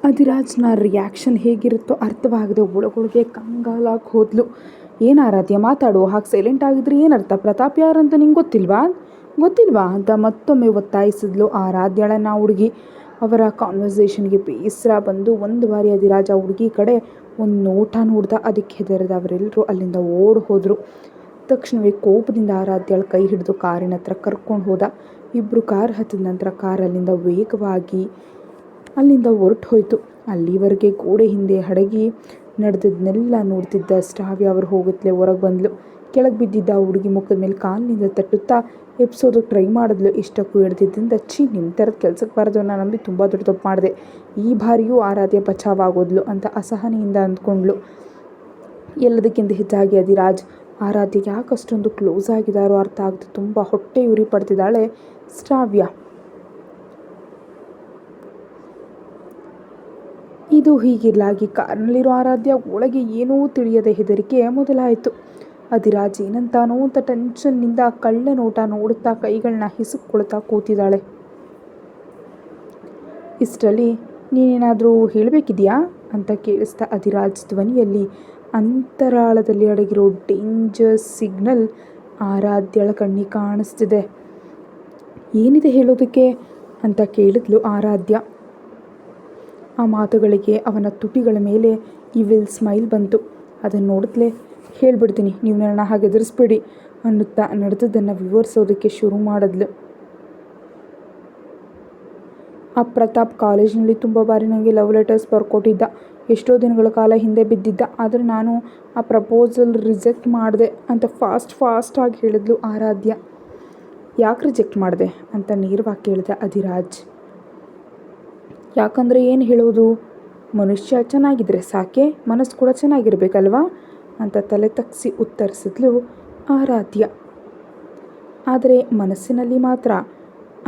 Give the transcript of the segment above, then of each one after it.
ಅಧಿರಾಜ್ನ reaction ಹೇಗಿರುತ್ತೋ ಅರ್ಥವಾಗದೆ ಒಳಗೊಳಗೆ ಕಂಗಾಲಾಗಿ ಹೋದ್ಲು. ಏನು ಆರಾಧ್ಯ ಮಾತಾಡು, ಹಾಗೆ ಸೈಲೆಂಟ್ ಆಗಿದ್ರೆ ಏನರ್ಥ? ಪ್ರತಾಪ್ ಯಾರಂತ ನಿಂಗೆ ಗೊತ್ತಿಲ್ವಾ ಅಂತ ಮತ್ತೊಮ್ಮೆ ಒತ್ತಾಯಿಸಿದ್ಲು ಆರಾಧ್ಯಳನ್ನ ಹುಡುಗಿ. ಅವರ ಕಾನ್ವರ್ಸೇಷನ್ಗೆ ಬೇಸರ ಬಂದು ಒಂದು ಬಾರಿ ಅಧಿರಾಜ್ ಆ ಹುಡುಗಿ ಕಡೆ ಒಂದು ನೋಟ ನೋಡ್ದ. ಅದಕ್ಕೆ ಹೆದರಿದ ಅವರೆಲ್ಲರೂ ಅಲ್ಲಿಂದ ಓಡ್ ಹೋದ್ರು. ತಕ್ಷಣವೇ ಕೋಪದಿಂದ ಆರಾಧ್ಯಳ ಕೈ ಹಿಡಿದು ಕಾರಿನ ಹತ್ರ ಕರ್ಕೊಂಡು ಹೋದ. ಇಬ್ಬರು ಕಾರ್ ಹತ್ತಿದ ನಂತರ ಕಾರ್ ಅಲ್ಲಿಂದ ವೇಗವಾಗಿ ಹೊರಟು ಹೋಯಿತು. ಅಲ್ಲಿವರೆಗೆ ಗೋಡೆ ಹಿಂದೆ ಅಡಗಿ ನಡೆದದ್ನೆಲ್ಲ ನೋಡ್ತಿದ್ದ ಶ್ರಾವ್ಯ ಅವರು ಹೋಗುತ್ತಲೇ ಹೊರಗೆ ಬಂದ್ಲು. ಕೆಳಗೆ ಬಿದ್ದಿದ್ದ ಆ ಹುಡುಗಿ ಮುಖದ ಮೇಲೆ ಕಾಲಿನಿಂದ ತಟ್ಟುತ್ತಾ ಎಬ್ಸೋದಕ್ಕೆ ಟ್ರೈ ಮಾಡಿದ್ಲು. ಇಷ್ಟಕ್ಕೂ ಹಿಡ್ದಿದ್ದರಿಂದ ನಿಮ್ಮ ಥರದ ಕೆಲಸಕ್ಕೆ ಬಾರದವನ್ನ ನಂಬಿ ತುಂಬ ದೊಡ್ಡ ತಪ್ಪು ಮಾಡಿದೆ. ಈ ಬಾರಿಯೂ ಆರಾಧ್ಯ ಬಚಾವಾಗೋದ್ಲು ಅಂತ ಅಸಹನೆಯಿಂದ ಅಂದ್ಕೊಂಡ್ಳು. ಎಲ್ಲದಕ್ಕಿಂತ ಹೆಚ್ಚಾಗಿ ಅಧಿರಾಜ್ ಆರಾಧ್ಯಗೆ ಯಾಕಷ್ಟೊಂದು ಕ್ಲೋಸ್ ಆಗಿದ್ದಾರೋ ಅರ್ಥ ಆಗದೆ ತುಂಬ ಹೊಟ್ಟೆ ಉರಿ ಪಡ್ತಿದ್ದಾಳೆ ಶ್ರಾವ್ಯ. ಇದು ಹೀಗಿರಲಾಗಿ ಕಾರ್ನಲ್ಲಿರೋ ಆರಾಧ್ಯ ಒಳಗೆ ಏನೂ ತಿಳಿಯದೆ ಹೆದರಿಕೆ ಮೊದಲಾಯಿತು. ಅಧಿರಾಜ್ ಏನಂತಾನೋ ಅಂತ ಟೆನ್ಷನ್ನಿಂದ ಕಳ್ಳ ನೋಟ ನೋಡುತ್ತಾ ಕೈಗಳನ್ನ ಹಿಸುಕ್ಕೊಳ್ತಾ ಕೂತಿದ್ದಾಳೆ. ಇಷ್ಟರಲ್ಲಿ ನೀನೇನಾದರೂ ಹೇಳಬೇಕಿದೆಯಾ ಅಂತ ಕೇಳಿಸ್ತಾ ಅಧಿರಾಜ್ ಧ್ವನಿಯಲ್ಲಿ ಅಂತರಾಳದಲ್ಲಿ ಅಡಗಿರೋ ಡೇಂಜರ್ ಸಿಗ್ನಲ್ ಆರಾಧ್ಯಳ ಕಣ್ಣಿಗೆ ಕಾಣಿಸ್ತಿದೆ. ಏನಿದೆ ಹೇಳೋದಕ್ಕೆ ಅಂತ ಕೇಳಿದ್ಲು ಆರಾಧ್ಯ. ಆ ಮಾತುಗಳಿಗೆ ಅವನ ತುಟಿಗಳ ಮೇಲೆ ಇವಿಲ್ ಸ್ಮೈಲ್ ಬಂತು. ಅದನ್ನು ನೋಡಿದ್ಲೇ ಹೇಳ್ಬಿಡ್ತೀನಿ, ನೀವು ನನ್ನ ಹಾಗೆ ಎದುರಿಸ್ಬೇಡಿ ಅನ್ನುತ್ತಾ ನಡೆದದ್ದನ್ನು ವಿವರಿಸೋದಕ್ಕೆ ಶುರು ಮಾಡಿದ್ಲು. ಆ ಪ್ರತಾಪ್ ಕಾಲೇಜಿನಲ್ಲಿ ತುಂಬ ಬಾರಿ ನನಗೆ ಲವ್ ಲೆಟರ್ಸ್ ಬರ್ಕೊಟ್ಟಿದ್ದ. ಎಷ್ಟೋ ದಿನಗಳ ಕಾಲ ಹಿಂದೆ ಬಿದ್ದಿದ್ದ. ಆದರೆ ನಾನು ಆ ಪ್ರಪೋಸಲ್ ರಿಜೆಕ್ಟ್ ಮಾಡಿದೆ ಅಂತ ಫಾಸ್ಟಾಗಿ ಹೇಳಿದ್ಲು ಆರಾಧ್ಯ. ಯಾಕೆ ರಿಜೆಕ್ಟ್ ಮಾಡಿದೆ ಅಂತ ನೇರವಾಗಿ ಕೇಳಿದೆ ಅಧಿರಾಜ್. ಯಾಕಂದರೆ ಏನು ಹೇಳೋದು, ಮನುಷ್ಯ ಚೆನ್ನಾಗಿದ್ರೆ ಸಾಕೆ, ಮನಸ್ಸು ಕೂಡ ಚೆನ್ನಾಗಿರ್ಬೇಕಲ್ವಾ ಅಂತ ತಲೆ ತಗ್ಸಿ ಉತ್ತರಿಸಿದ್ಲು ಆರಾಧ್ಯ. ಆದರೆ ಮನಸ್ಸಿನಲ್ಲಿ ಮಾತ್ರ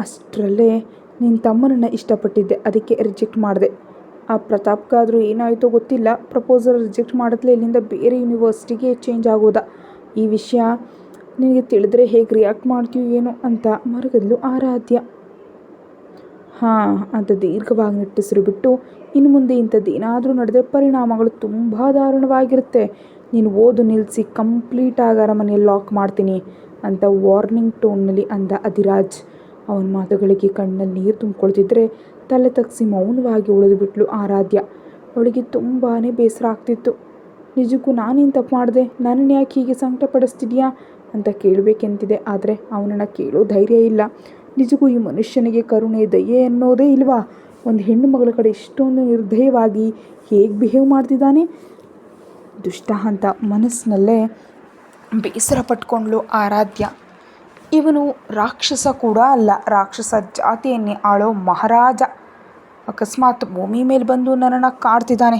ಅಷ್ಟರಲ್ಲೇ ನಿನ್ನ ತಮ್ಮನನ್ನು ಇಷ್ಟಪಟ್ಟಿದ್ದೆ, ಅದಕ್ಕೆ ರಿಜೆಕ್ಟ್ ಮಾಡಿದೆ. ಆ ಪ್ರತಾಪ್ಗಾದರೂ ಏನಾಯಿತೋ ಗೊತ್ತಿಲ್ಲ, ಪ್ರಪೋಸಲ್ ರಿಜೆಕ್ಟ್ ಮಾಡಿದ್ಲೇ ಇಲ್ಲಿಂದ ಬೇರೆ ಯೂನಿವರ್ಸಿಟಿಗೆ ಚೇಂಜ್ ಆಗೋದ. ಈ ವಿಷಯ ನಿನಗೆ ತಿಳಿದ್ರೆ ಹೇಗೆ ರಿಯಾಕ್ಟ್ ಮಾಡ್ತೀಯೋ ಏನೋ ಅಂತ ಮರಗದ್ಲು ಆರಾಧ್ಯ. ಹಾಂ ಅಂತ ದೀರ್ಘವಾಗಿ ನಿಟ್ಟುಸಿರು ಬಿಟ್ಟು, ಇನ್ನು ಮುಂದೆ ಇಂಥದ್ದೇನಾದರೂ ನಡೆದರೆ ಪರಿಣಾಮಗಳು ತುಂಬ ದಾರುಣವಾಗಿರುತ್ತೆ. ನೀನು ಓದು ನಿಲ್ಲಿಸಿ ಕಂಪ್ಲೀಟಾಗಿ ಅರಮನೆಯಲ್ಲಿ ಲಾಕ್ ಮಾಡ್ತೀನಿ ಅಂತ ವಾರ್ನಿಂಗ್ ಟೋನ್ನಲ್ಲಿ ಅಂದ ಅಧಿರಾಜ್. ಅವನ ಮಾತುಗಳಿಗೆ ಕಣ್ಣಲ್ಲಿ ನೀರು ತುಂಬಿಕೊಳ್ತಿದ್ರೆ ತಲೆ ತಗ್ಸಿ ಮೌನವಾಗಿ ಉಳಿದುಬಿಟ್ಲು ಆರಾಧ್ಯ. ಅವಳಿಗೆ ತುಂಬಾ ಬೇಸರ ಆಗ್ತಿತ್ತು. ನಿಜಕ್ಕೂ ನಾನೇನು ತಪ್ಪು ಮಾಡಿದೆ, ನನ್ನನ್ನು ಯಾಕೆ ಹೀಗೆ ಸಂಕಟಪಡಿಸ್ತಿದ್ಯಾ ಅಂತ ಕೇಳಬೇಕೆಂತಿದೆ. ಆದರೆ ಅವನನ್ನು ಕೇಳೋ ಧೈರ್ಯ ಇಲ್ಲ. ನಿಜಕ್ಕೂ ಈ ಮನುಷ್ಯನಿಗೆ ಕರುಣೆ ದಯೆ ಅನ್ನೋದೇ ಇಲ್ವಾ? ಒಂದು ಹೆಣ್ಣು ಮಗಳ ಕಡೆ ಇಷ್ಟೊಂದು ನಿರ್ದಯವಾಗಿ ಹೇಗೆ ಬಿಹೇವ್ ಮಾಡ್ತಿದ್ದಾನೆ, ದುಷ್ಟ ಅಂತ ಮನಸ್ಸಿನಲ್ಲೇ ಬೇಸರ ಪಟ್ಕೊಂಡ್ಳು ಆರಾಧ್ಯ. ಇವನು ರಾಕ್ಷಸ ಕೂಡ ಅಲ್ಲ, ರಾಕ್ಷಸ ಜಾತಿಯನ್ನೇ ಆಳೋ ಮಹಾರಾಜ. ಅಕಸ್ಮಾತ್ ಭೂಮಿ ಮೇಲೆ ಬಂದು ನನ್ನನ್ನು ಕಾಡ್ತಿದ್ದಾನೆ.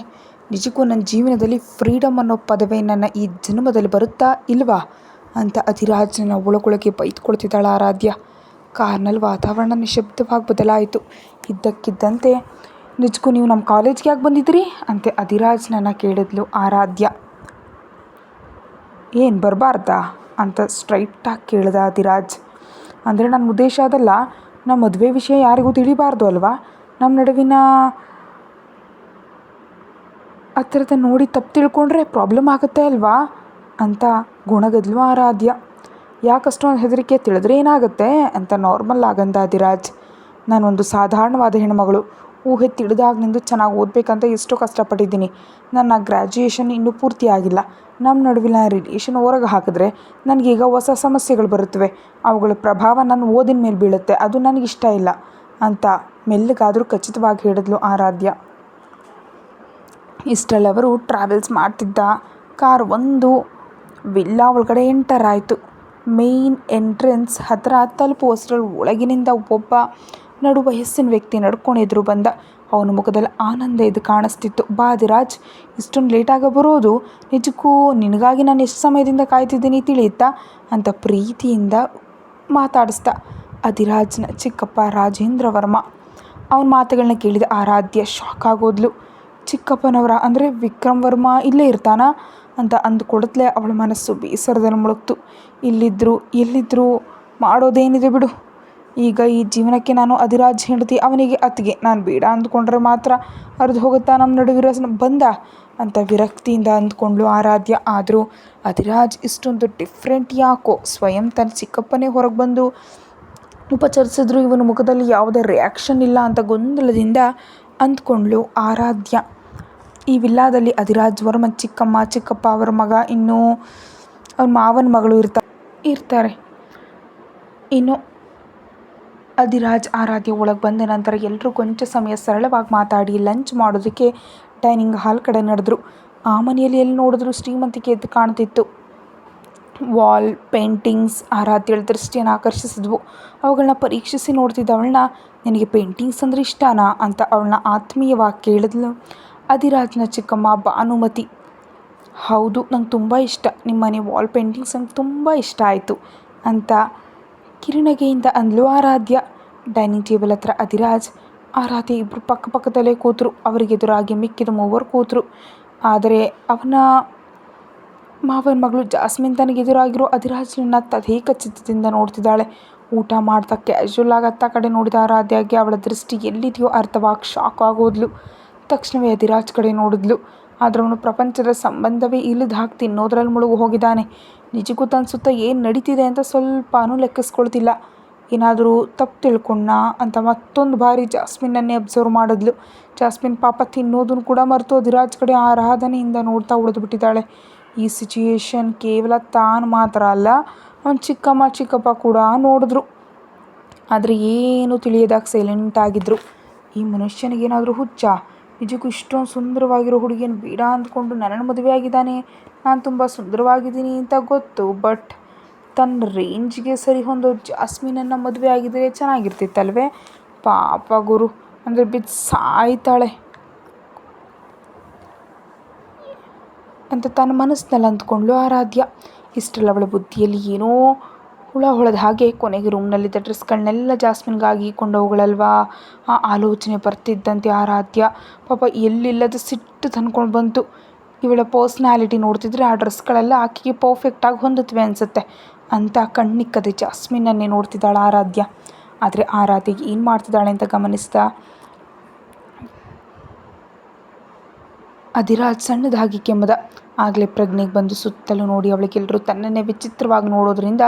ನಿಜಕ್ಕೂ ನನ್ನ ಜೀವನದಲ್ಲಿ ಫ್ರೀಡಮ್ ಅನ್ನೋ ಪದವೇ ನನ್ನ ಈ ಜನ್ಮದಲ್ಲಿ ಬರುತ್ತಾ ಇಲ್ವಾ ಅಂತ ಅಧಿರಾಜ್ನ ಒಳಗೊಳಗೆ ಬೈದ್ಕೊಳ್ತಿದ್ದಾಳ ಆರಾಧ್ಯ. ಕಾರ್ನಲ್ಲಿ ವಾತಾವರಣ ನಿಶಬ್ದವಾಗಿ ಬದಲಾಯಿತು. ಇದ್ದಕ್ಕಿದ್ದಂತೆ ನಿಜಕ್ಕೂ ನೀವು ನಮ್ಮ ಕಾಲೇಜ್ಗೆ ಯಾಕೆ ಬಂದಿದ್ದೀರಿ ಅಂತ ಅಧಿರಾಜ್ನನ್ನು ಕೇಳಿದ್ಲು ಆರಾಧ್ಯ. ಏನು ಬರಬಾರ್ದಾ ಅಂತ ಸ್ಟ್ರೈಟಾಗಿ ಕೇಳಿದ ಅಧಿರಾಜ್. ಅಂದರೆ ನನ್ನ ಉದ್ದೇಶ ಅದಲ್ಲ, ನಮ್ಮ ಮದುವೆ ವಿಷಯ ಯಾರಿಗೂ ತಿಳಿಬಾರ್ದು ಅಲ್ವಾ, ನಮ್ಮ ನಡುವಿನ ಆ ಥರದ ನೋಡಿ ತಪ್ಪು ತಿಳ್ಕೊಂಡ್ರೆ ಪ್ರಾಬ್ಲಮ್ ಆಗುತ್ತೆ ಅಲ್ವಾ ಅಂತ ಗುಣಗದ್ಲು ಆರಾಧ್ಯ. ಯಾಕಷ್ಟೊಂದು ಹೆದರಿಕೆ, ತಿಳಿದ್ರೆ ಏನಾಗುತ್ತೆ ಅಂತ ನಾರ್ಮಲ್ ಆಗಂದ ಅಧಿರಾಜ್. ನಾನೊಂದು ಸಾಧಾರಣವಾದ ಹೆಣ್ಮಗಳು, ಊಹೆ ತಿಳಿದಾಗಿನಿಂದ ಚೆನ್ನಾಗಿ ಓದಬೇಕಂತ ಎಷ್ಟೋ ಕಷ್ಟಪಟ್ಟಿದ್ದೀನಿ. ನನ್ನ ಗ್ರ್ಯಾಜುಯೇಷನ್ ಇನ್ನೂ ಪೂರ್ತಿ ಆಗಿಲ್ಲ. ನಮ್ಮ ನಡುವಿನ ರಿಲೇಷನ್ ಹೊರಗೆ ಹಾಕಿದ್ರೆ ನನಗೀಗ ಹೊಸ ಸಮಸ್ಯೆಗಳು ಬರುತ್ತವೆ. ಅವುಗಳ ಪ್ರಭಾವ ನನ್ನ ಓದಿನ ಮೇಲೆ ಬೀಳುತ್ತೆ. ಅದು ನನಗಿಷ್ಟ ಇಲ್ಲ ಅಂತ ಮೆಲ್ಲಗಾದರೂ ಖಚಿತವಾಗಿ ಹೇಳಿದ್ಲು ಆರಾಧ್ಯ. ಇಷ್ಟರಲ್ಲಿ ಅವರು ಟ್ರಾವೆಲ್ಸ್ ಮಾಡ್ತಿದ್ದ ಕಾರ್ ಒಂದು ವಿಲ್ಲಾ ಒಳಗಡೆ ಎಂಟರ್ ಆಯಿತು. ಮೇನ್ ಎಂಟ್ರೆನ್ಸ್ ಹತ್ರ ತಲುಪುವಷ್ಟರಲ್ಲಿ ಒಳಗಿನಿಂದ ಒಬ್ಬ ನಡು ವಯಸ್ಸಿನ ವ್ಯಕ್ತಿ ನಡ್ಕೊಂಡು ಎದುರು ಬಂದ. ಅವನ ಮುಖದಲ್ಲಿ ಆನಂದ ಎದ್ದು ಕಾಣಿಸ್ತಿತ್ತು. ಬಾ ಅಧಿರಾಜ್, ಇಷ್ಟೊಂದು ಲೇಟಾಗಿ ಬರೋದು, ನಿಜಕ್ಕೂ ನಿನಗಾಗಿ ನಾನು ಎಷ್ಟು ಸಮಯದಿಂದ ಕಾಯ್ತಿದ್ದೀನಿ ತಿಳಿಯುತ್ತಾ ಅಂತ ಪ್ರೀತಿಯಿಂದ ಮಾತಾಡಿಸ್ದ ಅಧಿರಾಜ್ನ ಚಿಕ್ಕಪ್ಪ ರಾಜೇಂದ್ರ ವರ್ಮ. ಅವನ ಮಾತುಗಳನ್ನ ಕೇಳಿದ ಆರಾಧ್ಯ ಶಾಕ್ ಆಗೋದ್ಲು. ಚಿಕ್ಕಪ್ಪನವರ ಅಂದರೆ ವಿಕ್ರಮ್ ವರ್ಮ ಇಲ್ಲೇ ಇರ್ತಾನಾ ಅಂತ ಅಂದುಕೊಡತ್ಲೆ ಅವಳ ಮನಸ್ಸು ಬೇಸರದಲ್ಲಿ ಮುಳುಗ್ತು. ಎಲ್ಲಿದ್ದರೂ ಮಾಡೋದೇನಿದೆ ಬಿಡು, ಈಗ ಈ ಜೀವನಕ್ಕೆ ನಾನು ಅಧಿರಾಜ್ ಹೆಂಡತಿ, ಅವನಿಗೆ ಅತ್ತಿಗೆ. ನಾನು ಬೇಡ ಅಂದ್ಕೊಂಡ್ರೆ ಮಾತ್ರ ಹರಿದು ಹೋಗುತ್ತಾ ನಮ್ಮ ನಡುವಿರೋ ಬಂದ ಅಂತ ವಿರಕ್ತಿಯಿಂದ ಅಂದ್ಕೊಂಡ್ಳು ಆರಾಧ್ಯ. ಆದರೂ ಅಧಿರಾಜ್ ಇಷ್ಟೊಂದು ಡಿಫ್ರೆಂಟ್ ಯಾಕೋ? ಸ್ವಯಂ ತನ್ನ ಚಿಕ್ಕಪ್ಪನೇ ಹೊರಗೆ ಬಂದು ಉಪಚರಿಸಿದ್ರು ಇವನ ಮುಖದಲ್ಲಿ ಯಾವುದೇ ರಿಯಾಕ್ಷನ್ ಇಲ್ಲ ಅಂತ ಗೊಂದಲದಿಂದ ಅಂದ್ಕೊಂಡ್ಳು ಆರಾಧ್ಯ. ಈ ವಿಲ್ಲಾದಲ್ಲಿ ಅಧಿರಾಜ್ ವರ್ಮನ್ ಚಿಕ್ಕಮ್ಮ, ಚಿಕ್ಕಪ್ಪ, ಅವರ ಮಗ, ಇನ್ನೂ ಅವ್ರ ಮಾವನ ಮಗಳು ಇರ್ತಾರೆ. ಇನ್ನು ಅಧಿರಾಜ್ ಆರಾಧ್ಯ ಒಳಗೆ ಬಂದ ನಂತರ ಎಲ್ಲರೂ ಕೊಂಚ ಸಮಯ ಸರಳವಾಗಿ ಮಾತಾಡಿ ಲಂಚ್ ಮಾಡೋದಕ್ಕೆ ಡೈನಿಂಗ್ ಹಾಲ್ ಕಡೆ ನಡೆದ್ರು. ಆ ಮನೆಯಲ್ಲಿ ಎಲ್ಲಿ ನೋಡಿದ್ರು ಶ್ರೀಮಂತಿಕೆ ಎದ್ದು ಕಾಣ್ತಿತ್ತು. ವಾಲ್ ಪೇಂಟಿಂಗ್ಸ್ ಆರಾಧ್ಯಳ ದೃಷ್ಟಿಯನ್ನು ಆಕರ್ಷಿಸಿದ್ವು. ಅವುಗಳನ್ನ ಪರೀಕ್ಷಿಸಿ ನೋಡ್ತಿದ್ದ ಅವಳನ್ನ, ನಿನಗೆ ಪೇಂಟಿಂಗ್ಸ್ ಅಂದರೆ ಇಷ್ಟನಾ ಅಂತ ಅವಳನ್ನ ಆತ್ಮೀಯವಾಗಿ ಕೇಳಿದ್ಲು ಅಧಿರಾಜ್ನ ಚಿಕ್ಕಮ್ಮ ಭಾನುಮತಿ. ಹೌದು, ನಂಗೆ ತುಂಬ ಇಷ್ಟ. ನಿಮ್ಮ ಮನೆ ವಾಲ್ ಪೇಂಟಿಂಗ್ಸ್ ನಂಗೆ ತುಂಬ ಇಷ್ಟ ಆಯಿತು ಅಂತ ಕಿರುನಗೆಯಿಂದ ಅಂದ್ಲು ಆರಾಧ್ಯ. ಡೈನಿಂಗ್ ಟೇಬಲ್ ಹತ್ರ ಅಧಿರಾಜ್, ಆರಾಧ್ಯ ಇಬ್ಬರು ಪಕ್ಕದಲ್ಲೇ ಕೂತರು. ಅವರಿಗೆದುರಾಗಿ ಮಿಕ್ಕಿದ ಮೂವರು ಕೂತರು. ಆದರೆ ಅವನ ಮಾವನ ಮಗಳು ಜಾಸ್ಮಿನ್ ತನಗೆದುರಾಗಿರೋ ಅಧಿರಾಜ್ನನ್ನ ತದೇಕ ಚಿತ್ತದಿಂದ ನೋಡ್ತಿದ್ದಾಳೆ. ಊಟ ಮಾಡ್ತಾ ಕ್ಯಾಶುವಲ್ ಆಗಿ ಅತ್ತ ಕಡೆ ನೋಡಿದ ಆರಾಧ್ಯಗೆ ಅವಳ ದೃಷ್ಟಿ ಎಲ್ಲಿದೆಯೋ ಅರ್ಥವಾಗಿ ಶಾಕ್ ಆಗೋದ್ಲು. ತಕ್ಷಣವೇ ಅಧಿರಾಜ್ ಕಡೆ ನೋಡಿದ್ಲು. ಆದರೆ ಅವನು ಪ್ರಪಂಚದ ಸಂಬಂಧವೇ ಇಲ್ಲದ ಹಾಕಿ ತಿನ್ನೋದ್ರಲ್ಲಿ ಮುಳುಗು ಹೋಗಿದ್ದಾನೆ. ನಿಜಕ್ಕೂ ತನ್ನ ಸುತ್ತ ಏನು ನಡೀತಿದೆ ಅಂತ ಸ್ವಲ್ಪನೂ ಲೆಕ್ಕಿಸ್ಕೊಳ್ತಿಲ್ಲ. ಏನಾದರೂ ತಪ್ಪು ತಿಳ್ಕೊಂಡ ಅಂತ ಮತ್ತೊಂದು ಬಾರಿ ಜಾಸ್ಮಿನ್ನನ್ನೇ ಅಬ್ಸರ್ವ್ ಮಾಡಿದ್ಲು. ಜಾಸ್ಮಿನ್ ಪಾಪ ತಿನ್ನೋದನ್ನು ಕೂಡ ಮರೆತು ಅಧಿರಾಜ್ ಕಡೆ ಆರಾಧನೆಯಿಂದ ನೋಡ್ತಾ ಉಳಿದುಬಿಟ್ಟಿದ್ದಾಳೆ. ಈ ಸಿಚುಯೇಷನ್ ಕೇವಲ ತಾನು ಮಾತ್ರ ಅಲ್ಲ, ಅವನ ಚಿಕ್ಕಮ್ಮ ಚಿಕ್ಕಪ್ಪ ಕೂಡ ನೋಡಿದ್ರು. ಆದರೆ ಏನೂ ತಿಳಿಯದಾಗ ಸೈಲೆಂಟ್ ಆಗಿದ್ರು. ಈ ಮನುಷ್ಯನಿಗೇನಾದರೂ ಹುಚ್ಚ? ನಿಜಕ್ಕೂ ಇಷ್ಟೊಂದು ಸುಂದರವಾಗಿರೋ ಹುಡುಗಿಯನ್ನು ಬೇಡ ಅಂದ್ಕೊಂಡು ನನ್ನನ್ನು ಮದುವೆ ಆಗಿದ್ದಾನೆ. ನಾನು ತುಂಬ ಸುಂದರವಾಗಿದ್ದೀನಿ ಅಂತ ಗೊತ್ತು, ಬಟ್ ತನ್ನ ರೇಂಜ್ಗೆ ಸರಿ ಹೊಂದೋ ಜಾಸ್ಮಿನನ್ನು ಮದುವೆ ಆಗಿದ್ರೆ ಚೆನ್ನಾಗಿರ್ತಿತ್ತಲ್ವೇ? ಪಾಪ ಗುರು, ಅಂದರೆ ಬಿದ್ದು ಸಾಯ್ತಾಳೆ ಅಂತ ತನ್ನ ಮನಸ್ಸಿನಲ್ಲಿ ಅಂದ್ಕೊಂಡ್ಳು ಆರಾಧ್ಯ. ಇಷ್ಟರಲ್ಲಿ ಅವಳ ಬುದ್ಧಿಯಲ್ಲಿ ಏನೋ ಹುಳ ಹೊಳೆದ ಹಾಗೆ ಕೊನೆಗೆ ರೂಮ್ನಲ್ಲಿದ್ದ ಡ್ರೆಸ್ಗಳನ್ನೆಲ್ಲ ಜಾಸ್ಮಿನ್ಗಾಗಿ ಕೊಂಡವುಗಳಲ್ವಾ ಆ ಆಲೋಚನೆ ಬರ್ತಿದ್ದಂತೆ ಆರಾಧ್ಯ ಪಾಪ ಎಲ್ಲಿಲ್ಲದ ಸಿಟ್ಟು ತಂದ್ಕೊಂಡು ಬಂತು. ಇವಳ ಪರ್ಸ್ನಾಲಿಟಿ ನೋಡ್ತಿದ್ರೆ ಆ ಡ್ರೆಸ್ಗಳೆಲ್ಲ ಆಕೆಗೆ ಪರ್ಫೆಕ್ಟಾಗಿ ಹೊಂದುತ್ತವೆ ಅನಿಸುತ್ತೆ ಅಂತ ಕಣ್ಣಿಕ್ಕದೆ ಜಾಸ್ಮಿನ್ನನ್ನೇ ನೋಡ್ತಿದ್ದಾಳೆ ಆರಾಧ್ಯ. ಆದರೆ ಆರಾಧ್ಯಗೆ ಏನು ಮಾಡ್ತಿದ್ದಾಳೆ ಅಂತ ಗಮನಿಸಿದ ಅಧಿರಾಜ್ ಸಣ್ಣದಾಗಿ ಕೆಮ್ಮದ. ಆಗಲೇ ಪ್ರಜ್ಞೆಗೆ ಬಂದು ಸುತ್ತಲೂ ನೋಡಿ ಅವಳಿಗೆಲ್ಲರೂ ತನ್ನನ್ನೇ ವಿಚಿತ್ರವಾಗಿ ನೋಡೋದ್ರಿಂದ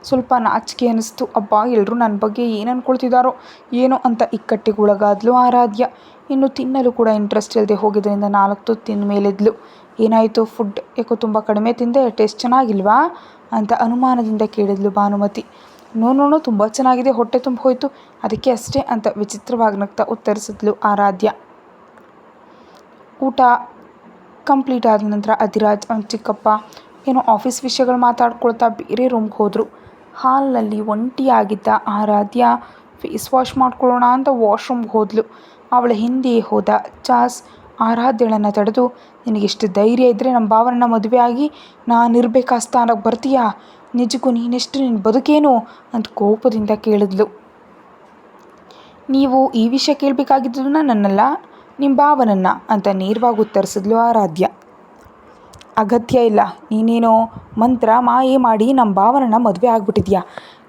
ಸ್ವಲ್ಪ ನಾಚಿಕೆ ಅನ್ನಿಸ್ತು. ಅಬ್ಬಾ, ಎಲ್ಲರೂ ನನ್ನ ಬಗ್ಗೆ ಏನು ಅಂದ್ಕೊಳ್ತಿದ್ದಾರೋ ಏನೋ ಅಂತ ಇಕ್ಕಟ್ಟಿಗೆ ಒಳಗಾದ್ಲು ಆರಾಧ್ಯ. ಇನ್ನು ತಿನ್ನಲು ಕೂಡ ಇಂಟ್ರೆಸ್ಟ್ ಇಲ್ಲದೆ ಹೋಗಿದ್ದರಿಂದ 4 ತುತ್ತು ತಿಂದ ಮೇಲಿದ್ಲು. ಏನಾಯಿತು, ಫುಡ್ ಯಾಕೋ ತುಂಬ ಕಡಿಮೆ ತಿಂದೆ, ಟೇಸ್ಟ್ ಚೆನ್ನಾಗಿಲ್ವಾ ಅಂತ ಅನುಮಾನದಿಂದ ಕೇಳಿದ್ಲು ಭಾನುಮತಿ. ನೋ ತುಂಬ ಚೆನ್ನಾಗಿದೆ, ಹೊಟ್ಟೆ ತುಂಬ ಹೋಯಿತು, ಅದಕ್ಕೆ ಅಷ್ಟೇ ಅಂತ ವಿಚಿತ್ರವಾಗಿ ನಗ್ತಾ ಉತ್ತರಿಸಿದ್ಲು ಆರಾಧ್ಯ. ಊಟ ಕಂಪ್ಲೀಟ್ ಆದ ನಂತರ ಅಧಿರಾಜ್ ಅವನ ಚಿಕ್ಕಪ್ಪ ಏನೋ ಆಫೀಸ್ ವಿಷಯಗಳು ಮಾತಾಡ್ಕೊಳ್ತಾ ಬೇರೆ ರೂಮ್ಗೆ ಹೋದರು. ಹಾಲ್ನಲ್ಲಿ ಒಂಟಿಯಾಗಿದ್ದ ಆರಾಧ್ಯ ಫೇಸ್ ವಾಶ್ ಮಾಡ್ಕೊಳ್ಳೋಣ ಅಂತ ವಾಶ್ರೂಮ್ಗೆ ಹೋದ್ಲು. ಅವಳ ಹಿಂದೆ ಹೋದ ಚಾಸ್ ಆರಾಧ್ಯಳನ್ನು ತಡೆದು, ನಿನಗೆಷ್ಟು ಧೈರ್ಯ ಇದ್ದರೆ ನಮ್ಮ ಭಾವನನ್ನ ಮದುವೆ ಆಗಿ ನಾನಿರ್ಬೇಕಾ ಸ್ಥಾನಕ್ಕೆ ಬರ್ತೀಯಾ? ನಿಜಕ್ಕೂ ನೀನೆಷ್ಟು ನಿನ್ನ ಬದುಕೇನು ಅಂತ ಕೋಪದಿಂದ ಕೇಳಿದ್ಲು. ನೀವು ಈ ವಿಷಯ ಕೇಳಬೇಕಾಗಿದ್ದು ನನ್ನಲ್ಲ, ನಿಮ್ಮ ಭಾವನನ್ನ ಅಂತ ನೇರವಾಗಿ ಉತ್ತರಿಸಿದ್ಲು ಆರಾಧ್ಯ. ಅಗತ್ಯ ಇಲ್ಲ, ನೀನೇನೋ ಮಂತ್ರ ಮಾಯೆ ಮಾಡಿ ನಮ್ಮ ಭಾವನನ್ನ ಮದುವೆ ಆಗ್ಬಿಟ್ಟಿದ್ಯಾ.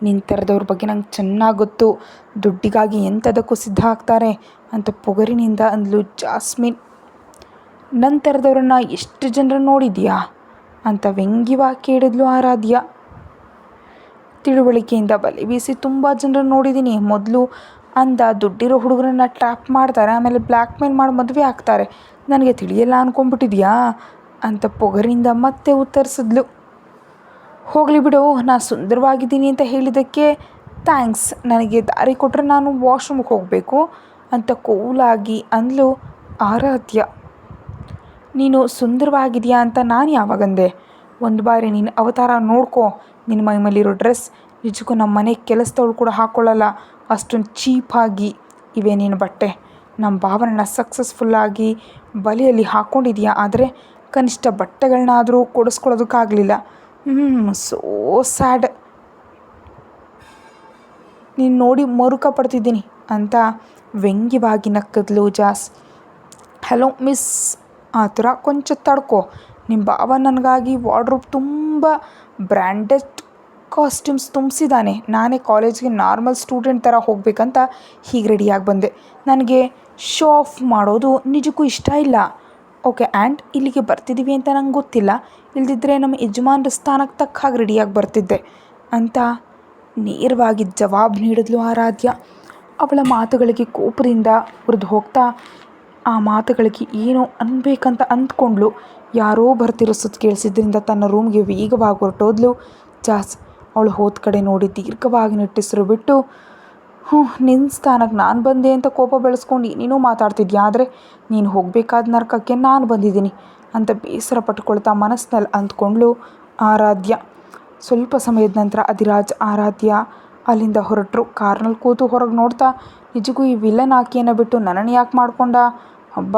ನಿನ್ನ ಥರದವ್ರ ಬಗ್ಗೆ ನಂಗೆ ಚೆನ್ನಾಗಿ ಗೊತ್ತು, ದುಡ್ಡಿಗಾಗಿ ಎಂಥದಕ್ಕೂ ಸಿದ್ಧ ಆಗ್ತಾರೆ ಅಂತ ಪೊಗರಿನಿಂದ ಅಂದ್ಲು ಜಾಸ್ಮಿನ್. ನನ್ನ ಥರದವ್ರನ್ನ ಎಷ್ಟು ಜನರನ್ನು ನೋಡಿದ್ಯಾ ಅಂತ ವ್ಯಂಗ್ಯವಾಗಿ ಕೇಳಿದ್ಲು ಆರಾಧ್ಯ. ತಿಳುವಳಿಕೆಯಿಂದ ಬಲೆ ಬೀಸಿ ತುಂಬ ಜನರನ್ನು ನೋಡಿದ್ದೀನಿ. ಮೊದಲು ಅಂದ ದುಡ್ಡಿರೋ ಹುಡುಗರನ್ನ ಟ್ರ್ಯಾಪ್ ಮಾಡ್ತಾರೆ, ಆಮೇಲೆ ಬ್ಲ್ಯಾಕ್ ಮೇಲ್ ಮಾಡಿ ಮದುವೆ ಆಗ್ತಾರೆ. ನನಗೆ ತಿಳಿಯಲ್ಲ ಅಂದ್ಕೊಂಡ್ಬಿಟ್ಟಿದ್ಯಾ ಅಂತ ಪೊಗರಿಂದ ಮತ್ತೆ ಉತ್ತರಿಸಿದ್ಲು. ಹೋಗಲಿ ಬಿಡು, ನಾನು ಸುಂದರವಾಗಿದ್ದೀನಿ ಅಂತ ಹೇಳಿದ್ದಕ್ಕೆ ಥ್ಯಾಂಕ್ಸ್. ನನಗೆ ದಾರಿ ಕೊಟ್ಟರೆ ನಾನು ವಾಶ್ರೂಮ್ಗೆ ಹೋಗಬೇಕು ಅಂತ ಕೂಲಾಗಿ ಅಂದ್ಲು ಆರಾಧ್ಯ. ನೀನು ಸುಂದರವಾಗಿದೆಯಾ ಅಂತ ನಾನು ಯಾವಾಗಂದೆ? ಒಂದು ಬಾರಿ ನೀನು ಅವತಾರ ನೋಡ್ಕೊ. ನಿನ್ನ ಮೈಮೇಲಿರೋ ಡ್ರೆಸ್ ನಿಜಕ್ಕೂ ನಮ್ಮ ಮನೆ ಕೆಲಸದವಳು ಕೂಡ ಹಾಕ್ಕೊಳ್ಳಲ್ಲ, ಅಷ್ಟೊಂದು ಚೀಪಾಗಿ ಇವೆ ನಿನ್ನ ಬಟ್ಟೆ. ನಮ್ಮ ಭಾವನನ್ನ ಸಕ್ಸಸ್ಫುಲ್ಲಾಗಿ ಬಲೆಯಲ್ಲಿ ಹಾಕ್ಕೊಂಡಿದೀಯಾ, ಆದರೆ ಕನಿಷ್ಠ ಬಟ್ಟೆಗಳನ್ನಾದರೂ ಕೊಡಿಸ್ಕೊಳ್ಳೋದಕ್ಕಾಗಲಿಲ್ಲ. So sad. ನೀನು ನೋಡಿ ಮರುಕ ಪಡ್ತಿದ್ದೀನಿ ಅಂತ ವ್ಯಂಗ್ಯವಾಗಿ ನಕ್ಕದ್ಲು ಜಾಸ್. ಹಲೋ ಮಿಸ್, ಆ ಥರ ಕೊಂಚ ತಡ್ಕೊ. ನಿಮ್ಮ ಭಾವ ನನಗಾಗಿ ವಾರ್ಡ್ರೋಬ್ ತುಂಬ ಬ್ರ್ಯಾಂಡೆಡ್ ಕಾಸ್ಟ್ಯೂಮ್ಸ್ ತುಂಬಿಸಿದ್ದಾನೆ. ನಾನೇ ಕಾಲೇಜ್ಗೆ ನಾರ್ಮಲ್ ಸ್ಟೂಡೆಂಟ್ ಥರ ಹೋಗಬೇಕಂತ ಹೀಗೆ ರೆಡಿಯಾಗಿ ಬಂದೆ. ನನಗೆ ಶೋ ಆಫ್ ಮಾಡೋದು ನಿಜಕ್ಕೂ ಇಷ್ಟ ಇಲ್ಲ. ಓಕೆ ಆ್ಯಂಡ್ ಇಲ್ಲಿಗೆ ಬರ್ತಿದ್ದೀವಿ ಅಂತ ನಂಗೆ ಗೊತ್ತಿಲ್ಲ, ಇಲ್ದಿದ್ದರೆ ನಮ್ಮ ಯಜಮಾನ್ರ ಸ್ಥಾನಕ್ಕೆ ತಕ್ಕ ಹಾಗೆ ರೆಡಿಯಾಗಿ ಬರ್ತಿದ್ದೆ ಅಂತ ನೇರವಾಗಿ ಜವಾಬು ನೀಡಿದ್ಲು ಆರಾಧ್ಯ. ಅವಳ ಮಾತುಗಳಿಗೆ ಕೋಪದಿಂದ ಉರಿದು ಹೋಗ್ತಾ ಆ ಮಾತುಗಳಿಗೆ ಏನೋ ಅನ್ಬೇಕಂತ ಅಂದ್ಕೊಂಡ್ಳು. ಯಾರೋ ಬರ್ತಿರೋ ಸುತ್ತ ಕೇಳಿಸಿದ್ರಿಂದ ತನ್ನ ರೂಮ್ಗೆ ವೇಗವಾಗಿ ಹೊರಟೋದ್ಲು ಜಾಸ್. ಅವಳು ಹೋದ ಕಡೆ ನೋಡಿ ದೀರ್ಘವಾಗಿ ನಿಟ್ಟುಸಿರು ಬಿಟ್ಟು, ನಿನ್ನ ಸ್ಥಾನಕ್ಕೆ ನಾನು ಬಂದೆ ಅಂತ ಕೋಪ ಬೆಳೆಸ್ಕೊಂಡು ಏನೇನೋ ಮಾತಾಡ್ತಿದ್ಯಾ, ಆದರೆ ನೀನು ಹೋಗಬೇಕಾದ ನರಕಕ್ಕೆ ನಾನು ಬಂದಿದ್ದೀನಿ ಅಂತ ಬೇಸರ ಪಟ್ಕೊಳ್ತಾ ಮನಸ್ಸಿನಲ್ಲಿ ಅಂದ್ಕೊಂಡ್ಳು ಆರಾಧ್ಯ. ಸ್ವಲ್ಪ ಸಮಯದ ನಂತರ ಅಧಿರಾಜ್ ಆರಾಧ್ಯ ಅಲ್ಲಿಂದ ಹೊರಟರು. ಕಾರ್ನಲ್ಲಿ ಕೂತು ಹೊರಗೆ ನೋಡ್ತಾ, ನಿಜಕ್ಕೂ ಈ ವಿಲನ್ ಆಕೆಯನ್ನು ಬಿಟ್ಟು ನನ್ನನ್ನು ಯಾಕೆ ಮಾಡ್ಕೊಂಡ? ಹಬ್ಬ,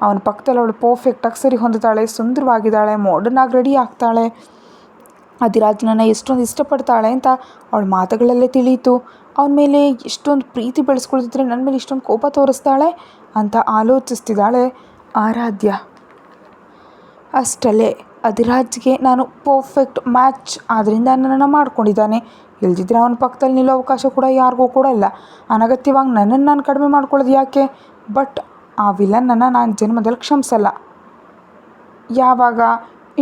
ಅವನ ಪಕ್ಕದಲ್ಲಿ ಅವಳು ಪರ್ಫೆಕ್ಟಾಗಿ ಸರಿ ಹೊಂದುತ್ತಾಳೆ, ಸುಂದರವಾಗಿದ್ದಾಳೆ, ಮಾಡರ್ನ್ ಆಗಿ ರೆಡಿ ಆಗ್ತಾಳೆ, ಅಧಿರಾಜ್ನನ್ನು ಎಷ್ಟೊಂದು ಇಷ್ಟಪಡ್ತಾಳೆ ಅಂತ ಅವಳ ಮಾತುಗಳಲ್ಲೇ ತಿಳಿಯಿತು. ಅವನ ಮೇಲೆ ಎಷ್ಟೊಂದು ಪ್ರೀತಿ ಬೆಳೆಸ್ಕೊಳ್ತಿದ್ರೆ ನನ್ನ ಮೇಲೆ ಇಷ್ಟೊಂದು ಕೋಪ ತೋರಿಸ್ತಾಳೆ ಅಂತ ಆಲೋಚಿಸ್ತಿದ್ದಾಳೆ ಆರಾಧ್ಯ. ಅಷ್ಟಲ್ಲೇ ಅಧಿರಾಜ್ಗೆ ನಾನು ಪರ್ಫೆಕ್ಟ್ ಮ್ಯಾಚ್ ಆದ್ದರಿಂದ ನನ್ನನ್ನು ಮಾಡ್ಕೊಂಡಿದ್ದಾನೆ, ಇಲ್ದಿದ್ರೆ ಅವನ ಪಕ್ಕದಲ್ಲಿ ನಿಲ್ಲೋ ಅವಕಾಶ ಕೂಡ ಯಾರಿಗೂ ಕೂಡ ಇಲ್ಲ. ಅನಗತ್ಯವಾಗಿ ನನ್ನನ್ನು ನಾನು ಕಡಿಮೆ ಮಾಡ್ಕೊಳ್ಳೋದು ಯಾಕೆ? ಬಟ್ ಆ ವಿಲನ್ನನ್ನು ನಾನು ಜನ್ಮದಲ್ಲಿ ಕ್ಷಮಿಸಲ್ಲ. ಯಾವಾಗ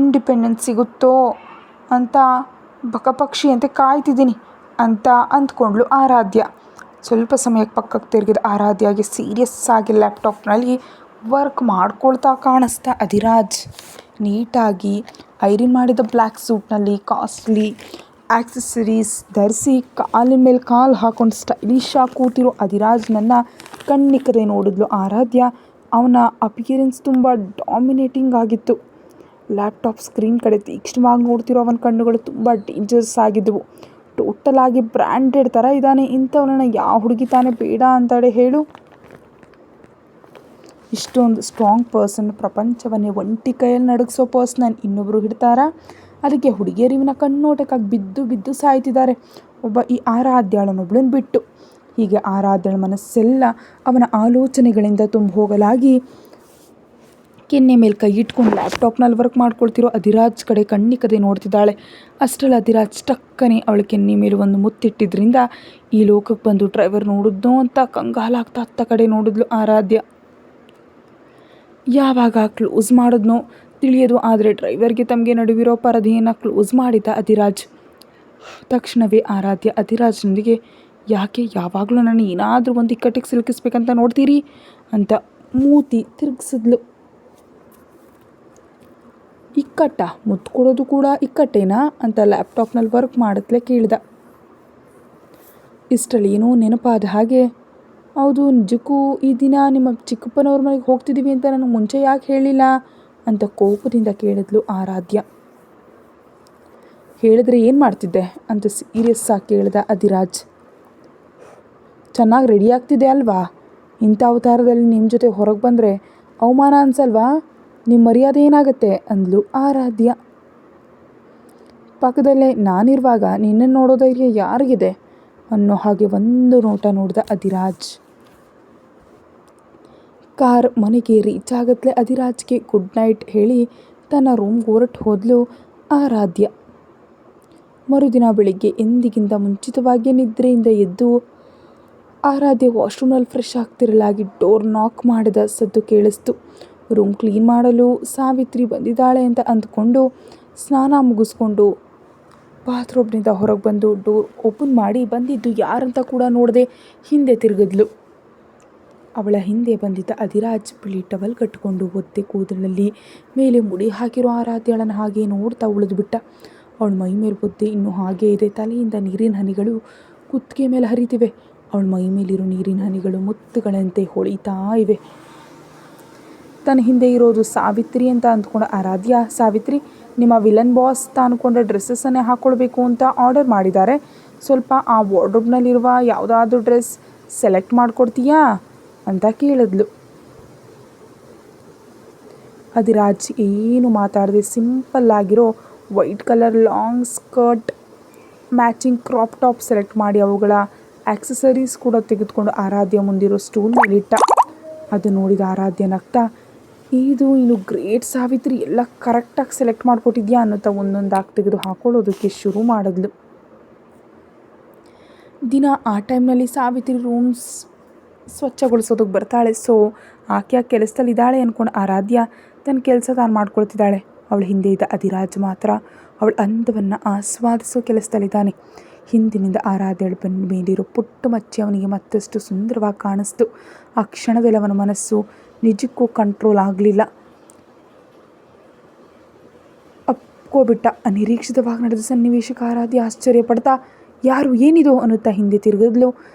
ಇಂಡಿಪೆಂಡೆನ್ಸ್ ಸಿಗುತ್ತೋ ಅಂತ ಬಕಪಕ್ಷಿಯಂತೆ ಕಾಯ್ತಿದ್ದೀನಿ ಅಂತ ಅಂದ್ಕೊಂಡ್ಳು ಆರಾಧ್ಯ. ಸ್ವಲ್ಪ ಸಮಯಕ್ಕೆ ಪಕ್ಕಕ್ಕೆ ತಿರುಗಿದ ಆರಾಧ್ಯಗೆ ಸೀರಿಯಸ್ ಆಗಿ ಲ್ಯಾಪ್ಟಾಪ್ನಲ್ಲಿ ವರ್ಕ್ ಮಾಡ್ಕೊಳ್ತಾ ಕಾಣಿಸ್ತಾ ಅಧಿರಾಜ್. ನೀಟಾಗಿ ಐರನ್ ಮಾಡಿದ ಬ್ಲ್ಯಾಕ್ ಸೂಟ್ನಲ್ಲಿ ಕಾಸ್ಟ್ಲಿ ಆಕ್ಸೆಸರೀಸ್ ಧರಿಸಿ ಕಾಲಿನ ಮೇಲೆ ಕಾಲು ಹಾಕೊಂಡು ಸ್ಟೈಲಿಶಾಗಿ ಕೂತಿರೋ ಅಧಿರಾಜ್ನನ್ನು ಕಣ್ಣಿಕ್ಕದೆ ನೋಡಿದ್ಲು ಆರಾಧ್ಯ. ಅವನ ಅಪಿಯರೆನ್ಸ್ ತುಂಬ ಡಾಮಿನೇಟಿಂಗ್ ಆಗಿತ್ತು. ಲ್ಯಾಪ್ಟಾಪ್ ಸ್ಕ್ರೀನ್ ಕಡೆ ತೀಕ್ಷ್ಣವಾಗಿ ನೋಡ್ತಿರೋ ಅವನ ಕಣ್ಣುಗಳು ತುಂಬ ಡೇಂಜರಸ್ ಆಗಿದ್ದವು. ಟೋಟಲ್ ಆಗಿ ಬ್ರ್ಯಾಂಡೆಡ್ ಥರ ಇದ್ದಾನೆ. ಇಂಥವನನ್ನು ಯಾವ ಹುಡುಗಿ ತಾನೇ ಬೇಡ ಅಂತಾಳೆ ಹೇಳು? ಇಷ್ಟೊಂದು ಸ್ಟ್ರಾಂಗ್ ಪರ್ಸನ್, ಪ್ರಪಂಚವನ್ನೇ ಒಂಟಿ ಕೈಯಲ್ಲಿ ನಡಗಿಸೋ ಪರ್ಸನ್ ಇನ್ನೊಬ್ಬರು ಹಿಡ್ತಾರಾ? ಅದಕ್ಕೆ ಹುಡುಗಿಯರು ಇವನ ಕಣ್ಣೋಟಕ್ಕಾಗಿ ಬಿದ್ದು ಬಿದ್ದು ಸಾಯ್ತಿದ್ದಾರೆ, ಒಬ್ಬ ಈ ಆರಾಧ್ಯಳನ್ನೊಬ್ಳನ್ನ ಬಿಟ್ಟು. ಹೀಗೆ ಆರಾಧ್ಯಳ ಮನಸ್ಸೆಲ್ಲ ಅವನ ಆಲೋಚನೆಗಳಿಂದ ತುಂಬ ಹೋಗಲಾಗಿ ಕೆನ್ನೆ ಮೇಲೆ ಕೈ ಇಟ್ಕೊಂಡು ಲ್ಯಾಪ್ಟಾಪ್ನಲ್ಲಿ ವರ್ಕ್ ಮಾಡ್ಕೊಳ್ತಿರೋ ಅಧಿರಾಜ್ ಕಡೆ ಕಣ್ಣಿಕ್ಕದೆ ನೋಡ್ತಿದ್ದಾಳೆ. ಅಷ್ಟರಲ್ಲಿ ಅಧಿರಾಜ್ ಟಕ್ಕನೆ ಅವಳ ಕೆನ್ನೆ ಮೇಲೆ ಒಂದು ಮುತ್ತಿಟ್ಟಿದ್ರಿಂದ ಈ ಲೋಕಕ್ಕೆ ಬಂದು ಡ್ರೈವರ್ ನೋಡಿದ್ನೋ ಅಂತ ಕಂಗಾಲಾಗ್ತಾ ಅತ್ತ ಕಡೆ ನೋಡಿದ್ಲು ಆರಾಧ್ಯ. ಯಾವಾಗ ಕ್ಲೋಸ್ ಮಾಡಿದ್ನೋ ತಿಳಿಯೋದು, ಆದರೆ ಡ್ರೈವರ್ಗೆ ತಮಗೆ ನಡುವಿರೋ ಪರದೆಯನ್ನು ಕ್ಲೋಸ್ ಮಾಡಿದ್ದ ಅಧಿರಾಜ್. ತಕ್ಷಣವೇ ಆರಾಧ್ಯ ಅಧಿರಾಜ್ನೊಂದಿಗೆ, ಯಾಕೆ ಯಾವಾಗಲೂ ನಾನು ಏನಾದರೂ ಒಂದು ಇಕ್ಕಟ್ಟಿಗೆ ಸಿಲುಕಿಸ್ಬೇಕಂತ ನೋಡ್ತೀರಿ ಅಂತ ಮೂತಿ ತಿರುಗಿಸಿದ್ಲು. ಇಕ್ಕಟ್ಟ? ಮುತ್ತು ಕೊಡೋದು ಕೂಡ ಇಕ್ಕಟ್ಟೇನಾ ಅಂತ ಲ್ಯಾಪ್ಟಾಪ್ನಲ್ಲಿ ವರ್ಕ್ ಮಾಡುತ್ತಲೇ ಕೇಳಿದ. ಇಷ್ಟರಲ್ಲಿ ಏನೋ ನೆನಪಾದ ಹಾಗೆ, ಹೌದು ನಿಜಕ್ಕೂ ಈ ದಿನ ನಿಮ್ಮ ಚಿಕ್ಕಪ್ಪನವ್ರ ಮನೆಗೆ ಹೋಗ್ತಿದ್ದೀವಿ ಅಂತ ನನಗೆ ಮುಂಚೆ ಯಾಕೆ ಹೇಳಿಲ್ಲ ಅಂತ ಕೋಪದಿಂದ ಕೇಳಿದ್ಲು ಆರಾಧ್ಯ. ಹೇಳಿದ್ರೆ ಏನು ಮಾಡ್ತಿದ್ದೆ ಅಂತ ಸೀರಿಯಸ್ ಆಗಿ ಕೇಳಿದ ಅಧಿರಾಜ್. ಚೆನ್ನಾಗಿ ರೆಡಿ ಆಗ್ತಿದೆ ಅಲ್ವಾ? ಇಂಥ ಅವತಾರದಲ್ಲಿ ನಿಮ್ಮ ಜೊತೆ ಹೊರಗೆ ಬಂದರೆ ಅವಮಾನ ಅನ್ಸಲ್ವಾ? ನಿಮ್ಮ ಮರ್ಯಾದೆ ಏನಾಗುತ್ತೆ ಅಂದ್ಲು ಆರಾಧ್ಯ. ಪಕ್ಕದಲ್ಲೇ ನಾನಿರುವಾಗ ನಿನ್ನನ್ನು ನೋಡೋ ಧೈರ್ಯ ಯಾರಿಗಿದೆ ಅನ್ನೋ ಹಾಗೆ ಒಂದು ನೋಟ ನೋಡಿದ ಅಧಿರಾಜ್. ಕಾರ್ ಮನೆಗೆ ರೀಚ್ ಆಗತ್ಲೆ ಅಧಿರಾಜ್ಗೆ ಗುಡ್ ನೈಟ್ ಹೇಳಿ ತನ್ನ ರೂಮ್ಗೆ ಹೊರಟು ಹೋದ್ಲು ಆರಾಧ್ಯ. ಮರುದಿನ ಬೆಳಿಗ್ಗೆ ಎಂದಿಗಿಂತ ಮುಂಚಿತವಾಗಿ ನಿದ್ರೆಯಿಂದ ಎದ್ದು ಆರಾಧ್ಯ ವಾಶ್ರೂಮ್ನಲ್ಲಿ ಫ್ರೆಶ್ ಆಗ್ತಿರಲಾಗಿ ಡೋರ್ ನಾಕ್ ಮಾಡಿದ ಸದ್ದು ಕೇಳಿಸ್ತು. ರೂಮ್ ಕ್ಲೀನ್ ಮಾಡಲು ಸಾವಿತ್ರಿ ಬಂದಿದ್ದಾಳೆ ಅಂತ ಅಂದ್ಕೊಂಡು ಸ್ನಾನ ಮುಗಿಸ್ಕೊಂಡು ಬಾತ್ರೂಮ್ನಿಂದ ಹೊರಗೆ ಬಂದು ಡೋರ್ ಓಪನ್ ಮಾಡಿ ಬಂದಿದ್ದು ಯಾರಂತ ಕೂಡ ನೋಡದೆ ಹಿಂದೆ ತಿರುಗಿದ್ಲು. ಅವಳ ಹಿಂದೆ ಬಂದಿದ್ದ ಅಧಿರಾಜ್ ಬಿಳಿ ಟವಲ್ ಕಟ್ಟಿಕೊಂಡು ಒದ್ದೆ ಕೂದಲಲ್ಲಿ ಮೇಲೆ ಮುಡಿ ಹಾಕಿರೋ ಆರಾಧ್ಯಳನ್ನು ಹಾಗೆ ನೋಡ್ತಾ ಉಳಿದು ಬಿಟ್ಟ. ಅವಳ ಮೈ ಮೇಲೆ ಒದ್ದೆ ಇನ್ನೂ ಹಾಗೇ ಇದೆ. ತಲೆಯಿಂದ ನೀರಿನ ಹನಿಗಳು ಕುತ್ತಿಗೆ ಮೇಲೆ ಹರಿತಿವೆ. ಅವಳ ಮೈ ಮೇಲಿರೋ ನೀರಿನ ಹನಿಗಳು ಮುತ್ತುಗಳಂತೆ ಹೊಳಿತಾ ಇವೆ. ತನ್ನ ಹಿಂದೆ ಇರೋದು ಸಾವಿತ್ರಿ ಅಂತ ಅಂದ್ಕೊಂಡ ಆರಾಧ್ಯ, ಸಾವಿತ್ರಿ ನಿಮ್ಮ ವಿಲನ್ ಬಾಸ್ ಅಂದ್ಕೊಂಡ ಡ್ರೆಸ್ಸಸ್ಸನ್ನೇ ಹಾಕ್ಕೊಳ್ಬೇಕು ಅಂತ ಆರ್ಡರ್ ಮಾಡಿದ್ದಾರೆ, ಸ್ವಲ್ಪ ಆ ವಾರ್ಡ್ರೋಬ್ನಲ್ಲಿರುವ ಯಾವುದಾದ್ರೂ ಡ್ರೆಸ್ ಸೆಲೆಕ್ಟ್ ಮಾಡಿಕೊಡ್ತೀಯಾ ಅಂತ ಕೇಳಿದ್ಲು. ಅಧಿರಾಜ್ ಏನು ಮಾತಾಡದೆ ಸಿಂಪಲ್ ಆಗಿರೋ white colour long skirt matching crop top select ಮಾಡಿ ಅವುಗಳ ಆಕ್ಸೆಸರೀಸ್ ಕೂಡ ತೆಗೆದುಕೊಂಡು ಆರಾಧ್ಯ ಮುಂದಿರೋ ಸ್ಟೂಲ್ ಮೇಲಿಟ್ಟ. ಅದು ನೋಡಿದ ಆರಾಧ್ಯ ನಗ್ತಾ, ಇದು ಇನ್ನು ಗ್ರೇಟ್ ಸಾವಿತ್ರಿ, ಎಲ್ಲ ಕರೆಕ್ಟಾಗಿ ಸೆಲೆಕ್ಟ್ ಮಾಡಿಕೊಟ್ಟಿದ್ಯಾ ಅನ್ನುತ್ತಾ ಒಂದೊಂದಾಗಿ ತೆಗೆದು ಹಾಕೊಳ್ಳೋದಕ್ಕೆ ಶುರು ಮಾಡಿದ್ಲು. ದಿನ ಆ ಟೈಮ್ನಲ್ಲಿ ಸಾವಿತ್ರಿ ರೂಮ್ಸ್ ಸ್ವಚ್ಛಗೊಳಿಸೋದಕ್ಕೆ ಬರ್ತಾಳೆ. ಸೊ ಆಕೆ ಆ ಕೆಲಸದಲ್ಲಿದ್ದಾಳೆ ಅಂದ್ಕೊಂಡು ಆರಾಧ್ಯ ತನ್ನ ಕೆಲಸ ತಾನು ಮಾಡ್ಕೊಳ್ತಿದ್ದಾಳೆ. ಅವಳ ಹಿಂದೆ ಇದ್ದ ಅಧಿರಾಜ್ ಮಾತ್ರ ಅವಳ ಅಂದವನ್ನು ಆಸ್ವಾದಿಸೋ ಕೆಲಸದಲ್ಲಿದ್ದಾನೆ. ಹಿಂದಿನಿಂದ ಆರಾಧ್ಯಳ ಬೆನ್ನ ಮೇಲಿರೋ ಪುಟ್ಟ ಮಚ್ಚಿ ಅವನಿಗೆ ಮತ್ತಷ್ಟು ಸುಂದರವಾಗಿ ಕಾಣಿಸ್ತು. ಆ ಕ್ಷಣದಲ್ಲಿ ಅವನ ಮನಸ್ಸು ನಿಜಕ್ಕೂ ಕಂಟ್ರೋಲ್ ಆಗಲಿಲ್ಲ. ಅಪ್ಕೋಬಿಟ್ಟ. ಅನಿರೀಕ್ಷಿತವಾಗಿ ನಡೆದ ಸನ್ನಿವೇಶಕ್ಕೆ ಆರಾಧ್ಯ ಆಶ್ಚರ್ಯ ಪಡ್ತಾ ಯಾರು ಏನಿದು ಅನ್ನುತ್ತಾ ಹಿಂದೆ ತಿರುಗಿದ್ಲು.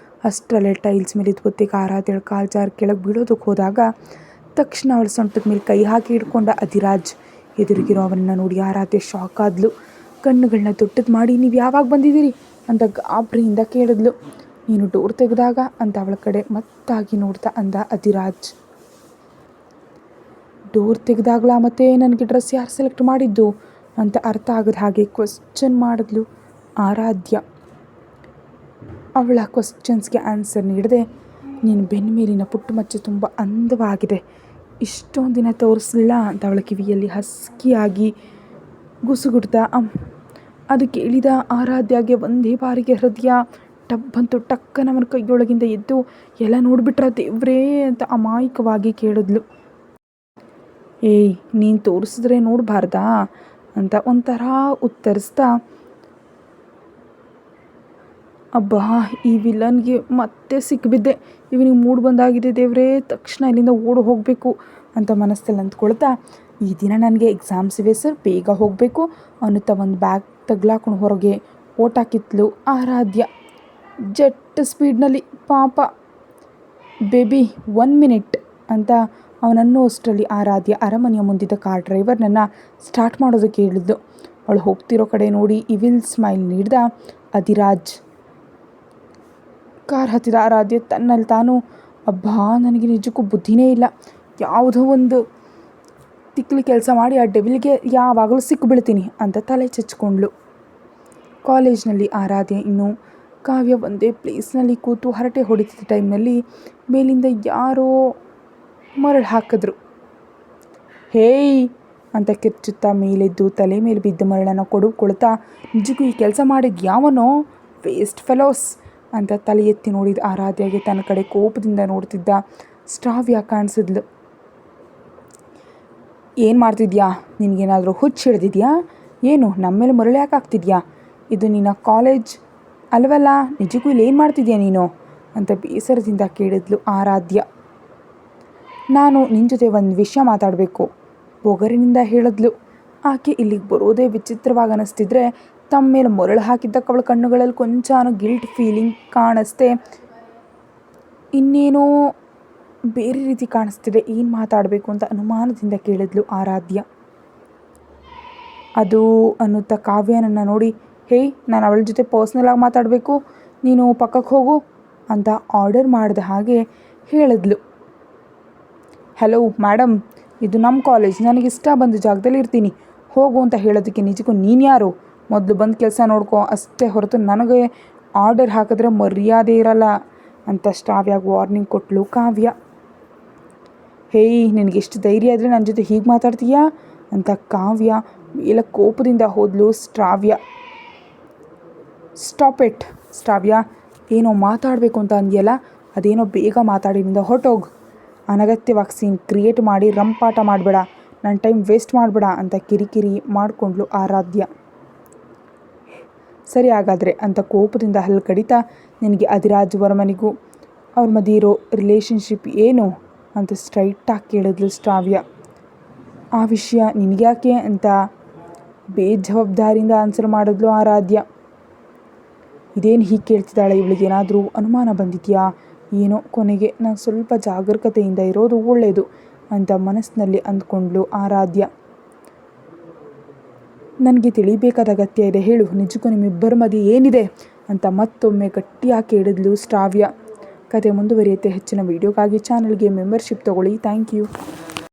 ಅಷ್ಟರಲ್ಲೇ ಟೈಲ್ಸ್ ಮೇಲೆ ಒತ್ತಿಗೆ ಆರಾಧ್ಯಳ ಕಾಲು ಜಾರು ಕೆಳಗೆ ಬೀಳೋದಕ್ಕೆ ಹೋದಾಗ ತಕ್ಷಣ ಅವಳ ಸೊಂಟದ ಮೇಲೆ ಕೈ ಹಾಕಿ ಹಿಡ್ಕೊಂಡ ಅಧಿರಾಜ್. ಎದುರಿಗಿರೋ ಅವನನ್ನು ನೋಡಿ ಆರಾಧ್ಯ ಶಾಕ್ ಆದ್ಲು. ಕಣ್ಣುಗಳನ್ನ ದೊಡ್ಡದು ಮಾಡಿ ನೀವು ಯಾವಾಗ ಬಂದಿದ್ದೀರಿ ಅಂತ ಗಾಬರಿಯಿಂದ ಕೇಳಿದ್ಲು. ನೀನು ಡೋರ್ ತೆಗೆದಾಗ ಅಂತ ಅವಳ ಕಡೆ ಮತ್ತಾಗಿ ನೋಡ್ತಾ ಅಂದ ಅಧಿರಾಜ್. ಡೋರ್ ತೆಗೆದಾಗಲ ಮತ್ತೆ ನನಗೆ ಡ್ರೆಸ್ ಯಾರು ಸೆಲೆಕ್ಟ್ ಮಾಡಿದ್ದು ಅಂತ ಅರ್ಥ ಆಗದ ಹಾಗೆ ಕ್ವಶನ್ ಮಾಡಿದ್ಲು ಆರಾಧ್ಯ. ಅವಳ ಕ್ವಶನ್ಸ್ಗೆ ಆನ್ಸರ್ ನೀಡದೆ, ನೀನು ಬೆನ್ನ ಮೇಲಿನ ಪುಟ್ಟ ಮಚ್ಚೆ ತುಂಬ ಅಂದವಾಗಿದೆ, ಇಷ್ಟೊಂದು ದಿನ ತೋರಿಸಲಿಲ್ಲ ಅಂತ ಅವಳ ಕಿವಿಯಲ್ಲಿ ಹಸ್ಕಿಯಾಗಿ ಗುಸುಗುಡ್ತಾ ಅದು ಕೇಳಿದ ಆರಾಧ್ಯಗೆ ಒಂದೇ ಬಾರಿಗೆ ಹೃದಯ ಟಬ್ಬಂತೂ ಟಕ್ಕನ ಅವನ ಕೈಯೊಳಗಿಂದ ಎದ್ದು ಎಲ್ಲ ನೋಡಿಬಿಟ್ರ ದೇವ್ರೇ ಅಂತ ಅಮಾಯಕವಾಗಿ ಕೇಳಿದ್ಲು. ಏಯ್ ನೀನು ತೋರಿಸಿದ್ರೆ ನೋಡಬಾರ್ದಾ ಅಂತ ಒಂಥರ ಉತ್ತರಿಸ್ತಾ, ಅಬ್ಬಾ ಈ ವಿಲನ್ಗೆ ಮತ್ತೆ ಸಿಕ್ಕಿಬಿದ್ದೆ, ಇವನಿಗೆ ಮೂಡ್ ಬಂದಾಗಿದೆ ದೇವ್ರೇ, ತಕ್ಷಣ ಇಲ್ಲಿಂದ ಓಡಿ ಹೋಗಬೇಕು ಅಂತ ಮನಸ್ಸಲ್ಲಿ ಅಂದ್ಕೊಳ್ತಾ, ಈ ದಿನ ನನಗೆ ಎಕ್ಸಾಮ್ಸ್ ಇವೆ ಸರ್, ಬೇಗ ಹೋಗಬೇಕು ಅನ್ನುತ್ತಾ ಒಂದು ಬ್ಯಾಗ್ ತಗ್ಲಾಕೊಂಡು ಹೊರಗೆ ಓಟಾಕಿತ್ಲು ಆರಾಧ್ಯ ಜೆಟ್ ಸ್ಪೀಡ್ನಲ್ಲಿ. ಪಾಪ ಬೇಬಿ 1 ಮಿನಿಟ್ ಅಂತ ಅವನನ್ನು ಅಷ್ಟರಲ್ಲಿ ಆರಾಧ್ಯ ಅರಮನೆಯ ಮುಂದಿದ್ದ ಕಾರ್ ಡ್ರೈವರ್ನನ್ನು ಸ್ಟಾರ್ಟ್ ಮಾಡೋದಕ್ಕೆ ಹೇಳಿದ್ಲು. ಅವಳು ಹೋಗ್ತಿರೋ ಕಡೆ ನೋಡಿ ಇವಿಲ್ ಸ್ಮೈಲ್ ನೀಡ್ದ ಅಧಿರಾಜ್. ಕಾರ್ ಹತ್ತಿದ ಆರಾಧ್ಯ ತನ್ನಲ್ಲಿ ತಾನು, ಅಬ್ಬಾ ನನಗೆ ನಿಜಕ್ಕೂ ಬುದ್ಧಿನೇ ಇಲ್ಲ, ಯಾವುದೋ ಒಂದು ತಿಕ್ಲಿ ಕೆಲಸ ಮಾಡಿ ಆ ಡೆವಿಲ್ಗೆ ಯಾವಾಗಲೂ ಸಿಕ್ಕಿಬೀಳ್ತೀನಿ ಅಂತ ತಲೆ ಚಚ್ಕೊಂಡ್ಳು. ಕಾಲೇಜ್ನಲ್ಲಿ ಆರಾಧ್ಯ ಇನ್ನು ಕಾವ್ಯ ಒಂದೇ ಪ್ಲೇಸ್ನಲ್ಲಿ ಕೂತು ಹರಟೆ ಹೊಡಿತಿದ್ದ ಟೈಮ್ನಲ್ಲಿ ಮೇಲಿಂದ ಯಾರೋ ಮರಳು ಹಾಕಿದ್ರು. ಹೇಯ್ ಅಂತ ಕಿರ್ಚುತ್ತಾ ಮೇಲೆದ್ದು ತಲೆ ಮೇಲೆ ಬಿದ್ದ ಮರಳನ್ನು ಕೊಳ್ತಾ, ನಿಜಕ್ಕೂ ಈ ಕೆಲಸ ಮಾಡಿದ ಯಾವನೋ, ವೇಸ್ಟ್ ಫೆಲೋಸ್ ಅಂತ ತಲೆ ಎತ್ತಿ ನೋಡಿದ ಆರಾಧ್ಯಗೆ ತನ್ನ ಕಡೆ ಕೋಪದಿಂದ ನೋಡ್ತಿದ್ದ ಶ್ರಾವ್ಯ ಕಾಣಿಸಿದ್ಲು. ಏನು ಮಾಡ್ತಿದ್ಯಾ, ನಿನಗೇನಾದರೂ ಹುಚ್ಚು ಹಿಡ್ದಿದ್ಯಾ ಏನು, ನಮ್ಮ ಮೇಲೆ ಮರಳು ಯಾಕೆ ಆಗ್ತಿದ್ಯಾ, ಇದು ನಿನ್ನ ಕಾಲೇಜ್ ಅಲ್ವಲ್ಲ, ನಿಜಕ್ಕೂ ಇಲ್ಲಿ ಏನು ಮಾಡ್ತಿದ್ಯಾ ನೀನು ಅಂತ ಬೇಸರದಿಂದ ಕೇಳಿದ್ಲು ಆರಾಧ್ಯ. ನಾನು ನಿನ್ನ ಜೊತೆ ಒಂದು ವಿಷಯ ಮಾತಾಡಬೇಕು ಒಗರಿನಿಂದ ಹೇಳಿದ್ಲು ಆಕೆ. ಇಲ್ಲಿಗೆ ಬರೋದೇ ವಿಚಿತ್ರವಾಗಿ ಅನ್ನಿಸ್ತಿದ್ರೆ ತಮ್ಮ ಮೇಲೆ ಮರಳು ಹಾಕಿದ್ದಕ್ಕೆ ಅವಳ ಕಣ್ಣುಗಳಲ್ಲಿ ಕೊಂಚನೂ ಗಿಲ್ಟ್ ಫೀಲಿಂಗ್ ಕಾಣಿಸ್ದೆ ಇನ್ನೇನೋ ಬೇರೆ ರೀತಿ ಕಾಣಿಸ್ತಿದೆ. ಏನು ಮಾತಾಡಬೇಕು ಅಂತ ಅನುಮಾನದಿಂದ ಕೇಳಿದ್ಲು ಆರಾಧ್ಯ. ಅದು ಅನ್ನುತ್ತಾ ಕಾವ್ಯನನ್ನು ನೋಡಿ, ಹೇಯ್ ನಾನು ಅವಳ ಜೊತೆ ಪರ್ಸ್ನಲಾಗಿ ಮಾತಾಡಬೇಕು, ನೀನು ಪಕ್ಕಕ್ಕೆ ಹೋಗು ಅಂತ ಆರ್ಡರ್ ಮಾಡಿದ ಹಾಗೆ ಹೇಳಿದ್ಲು. ಹಲೋ ಮೇಡಮ್, ಇದು ನಮ್ಮ ಕಾಲೇಜ್, ನನಗಿಷ್ಟ ಬಂದ ಜಾಗದಲ್ಲಿ ಇರ್ತೀನಿ, ಹೋಗು ಅಂತ ಹೇಳೋದಕ್ಕೆ ನಿಜಕ್ಕೂ ನೀನು ಯಾರು, ಮೊದಲು ಬಂದು ಕೆಲಸ ನೋಡ್ಕೊ ಅಷ್ಟೇ ಹೊರತು ನನಗೆ ಆರ್ಡರ್ ಹಾಕಿದ್ರೆ ಮರ್ಯಾದೆ ಇರಲ್ಲ ಅಂತ ಶ್ರಾವ್ಯಾಗಿ ವಾರ್ನಿಂಗ್ ಕೊಟ್ಟಳು ಕಾವ್ಯ. ಹೇಯ್ ನಿನಗೆಷ್ಟು ಧೈರ್ಯ ಇದ್ದರೆ ನನ್ನ ಜೊತೆ ಹೀಗೆ ಮಾತಾಡ್ತೀಯಾ ಅಂತ ಕಾವ್ಯ ಮೇಲೆ ಕೋಪದಿಂದ ಹೋದ್ಲು ಶ್ರಾವ್ಯ. ಸ್ಟಾಪ್ ಇಟ್ ಶ್ರಾವ್ಯ, ಏನೋ ಮಾತಾಡಬೇಕು ಅಂತ ಅಂದ್ಯಲ್ಲ, ಅದೇನೋ ಬೇಗ ಮಾತಾಡಿನಿಂದ ಹೊರಟೋಗು, ಅನಗತ್ಯವಾಗಿ ಸೀನ್ ಕ್ರಿಯೇಟ್ ಮಾಡಿ ರಂಪಾಟ ಮಾಡಬೇಡ, ನನ್ನ ಟೈಮ್ ವೇಸ್ಟ್ ಮಾಡಬೇಡ ಅಂತ ಕಿರಿಕಿರಿ ಮಾಡಿಕೊಂಡ್ಲು ಆರಾಧ್ಯ. ಸರಿ ಹಾಗಾದರೆ ಅಂತ ಕೋಪದಿಂದ ಹಲ್ಲು ಕಡಿತಾ, ನಿನಗೆ ಅಧಿರಾಜ್ ವರ್ಮನಿಗೂ ಅವ್ರ ಮಧ್ಯೆ ಇರೋ ರಿಲೇಷನ್ಶಿಪ್ ಏನು ಅಂತ ಸ್ಟ್ರೈಟಾಗಿ ಕೇಳಿದ್ಲು ಶ್ರಾವ್ಯ. ಆ ವಿಷಯ ನಿನಗ್ಯಾಕೆ ಅಂತ ಬೇಜವಾಬ್ದಾರಿಯಿಂದ ಆನ್ಸರ್ ಮಾಡಿದ್ಲು ಆರಾಧ್ಯ. ಇದೇನು ಹೀಗೆ ಕೇಳ್ತಿದ್ದಾಳೆ, ಇವಳಿಗೇನಾದರೂ ಅನುಮಾನ ಬಂದಿದೆಯಾ ಏನೋ, ಕೊನೆಗೆ ನಾನು ಸ್ವಲ್ಪ ಜಾಗರೂಕತೆಯಿಂದ ಇರೋದು ಒಳ್ಳೆಯದು ಅಂತ ಮನಸ್ಸಿನಲ್ಲಿ ಅಂದ್ಕೊಂಡ್ಲು ಆರಾಧ್ಯ. ನನಗೆ ತಿಳಿಬೇಕಾದ ಅಗತ್ಯ ಇದೆ, ಹೇಳು ನಿಜಕ್ಕೂ ನಿಮ್ಮಿಬ್ಬರ ಮಧ್ಯೆ ಏನಿದೆ ಅಂತ ಮತ್ತೊಮ್ಮೆ ಗಟ್ಟಿಯಾಗಿ ಕೇಳಿದ್ಲು ಶ್ರಾವ್ಯ. ಕತೆ ಮುಂದುವರಿಯುತ್ತೆ. ಹೆಚ್ಚಿನ ವೀಡಿಯೋಗಾಗಿ ಚಾನಲ್ಗೆ ಮೆಂಬರ್ಶಿಪ್ ತಗೊಳ್ಳಿ. Thank you.